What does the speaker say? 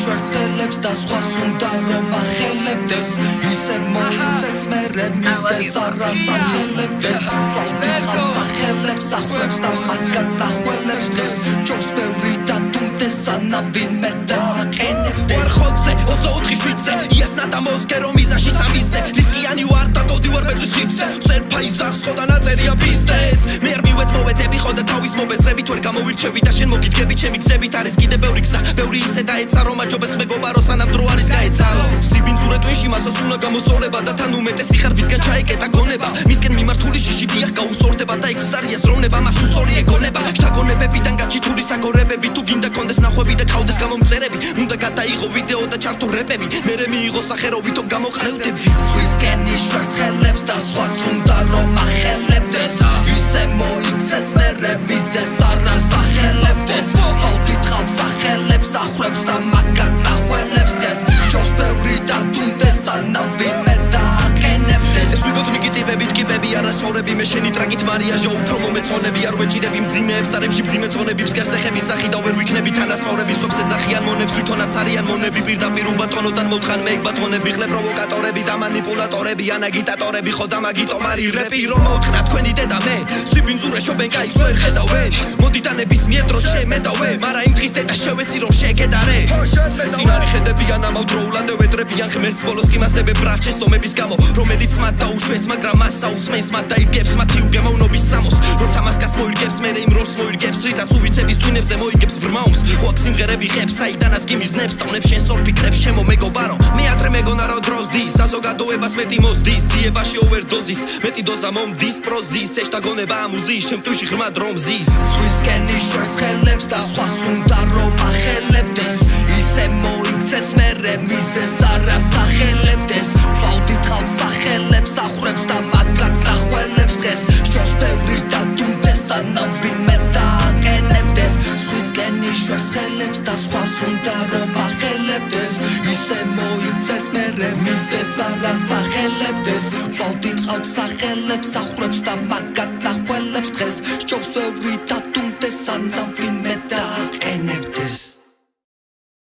შვერს ხელებს და სხვას უნდა რომ ახელებდეს ისე მოიწეს მერე მისეს არასახელებდეს წავდიყავს ახელებს ახვებს და მათ გადახველებს დღეს ჯობს ბევრი დადუმდეს სანამ ვინმე დააყენებდეს ვარხოძე 24-7-ზე იასნადა მოსკერო მიზანში სამიზნე რისკიანი ვარ და დოდი ვარ მეცვის ხიდზე წერფა იზახს ხო და ნაწერია ბიზნეს მე არ მივედ მოვედები ხო და თავის მობესრებით ვერ გამოვირჩევი და შენ მოგიდგები ჩემი გზებით არის კიდე ბევრი გზა ბევრი ისე დაეცა რომ აჯობეს მეგობარო სანამ დრო არის გაეცალო სიბინძურე ტვინში მასას უნდა გამოსწორება და თან უმეტესი ხარ ვისგან ჩაეკეტა გონება მისკენ მიმართული შიში დიახ გაუსორდება და ექსტარია ზროვნება მას უსწორი ეგონება შთაგონებებიდან გაჩითული საკორებები თუ გინდა კონდეს ნახვები და ყავდეს გამომწერები უნდა გადაიღო ვიდეო და ჩართო რეპები მერე მიიღო სახე რომ ვითომ გამოყრევდები სხვისკენ იშვერს ხელებს და სხვას უნდა რომ ახელებდეს ისე მოიქცეს მერე მისეს არასახელებდეს წავდით ხალხს ახელებს ახვებს და მათ გადახველებს დღეს ჯობს ბევრი დადუმდეს სანამ ვინმე დააყენებდეს ეს ვიგოთ ნიკიტიბებით კიპები არასწორები მე შენი ტრაგით მარიაჟო უფრო მომეწონები არ ვეჭიდები მძიმეებს არებში მძიმე წონები მსგერსეხების სახი და ვერ ვიქნები თანასწორები სხვებს ეძახიან მონებს თვითონაც არიან მონები პირდაპირ უბატონოდან მოთხან მე ბატონები ხლე პროვოკატორები და მანიპულატორები ანაგიტატორები ხო და მაგიტომარი რეპი რომ მოუთხრა თქვენი დედა მე სიბინძურე შობენ კაის ვერ ხედავე მოდიდანების მიერ დროს შემედავე მარა იმ დღის დედა შევეცი რომ შეგედარე წინარი ხედებიან ამავდროულად ევედრებიან ღმერთს ბოლოს კი მასნებებ ბრაჩეს ტომების გამო რომელიც მათ დაუშვეს მაგრამ მას აუსმენს მათ დაირგებს მათი უგემოვნობის სამოს როცა მასკას მოირგებს მერე იმ როლს მოირგებს რითაც უვიცების თვინებზე მოიგებს ბრმაუნს ხოაქ სიმღერები ღებს საიდანაც გიმიზნებს ტოვნებს შენ სწორ ფიქრებს ჩემო მეგობარო მე ადრე მეგონა რომ დროს დის საზოგადოებას მეტი მოსდის ძიებაში ოვერდოზის მეტი დოზა მომდის პროზის ეს დაგონება ამუზის ჩემ თვიში ღრმა დრომზის სხვისკენ იშვერს ხელებს და სხვას უნდა რომ ახელებდეს ისე მოიქცეს მერე მისეს არასახელებდეს წავდით ხალხს ახელებს ახვებს და მათ გადახველებს დღეს ჯობს ბევრი დადუმდეს სანამ ვინმე დააყენებდეს სხვისკენ იშვერს ხელებს და სხვას უნდა რომ ახელებდეს ისე მოიქცეს მერე მისეს არასახელებდეს წავდით ხალხს ახელებს ახვებს და მათ გადახველებს დღეს ჯობს ბევრი დადუმდეს სანამ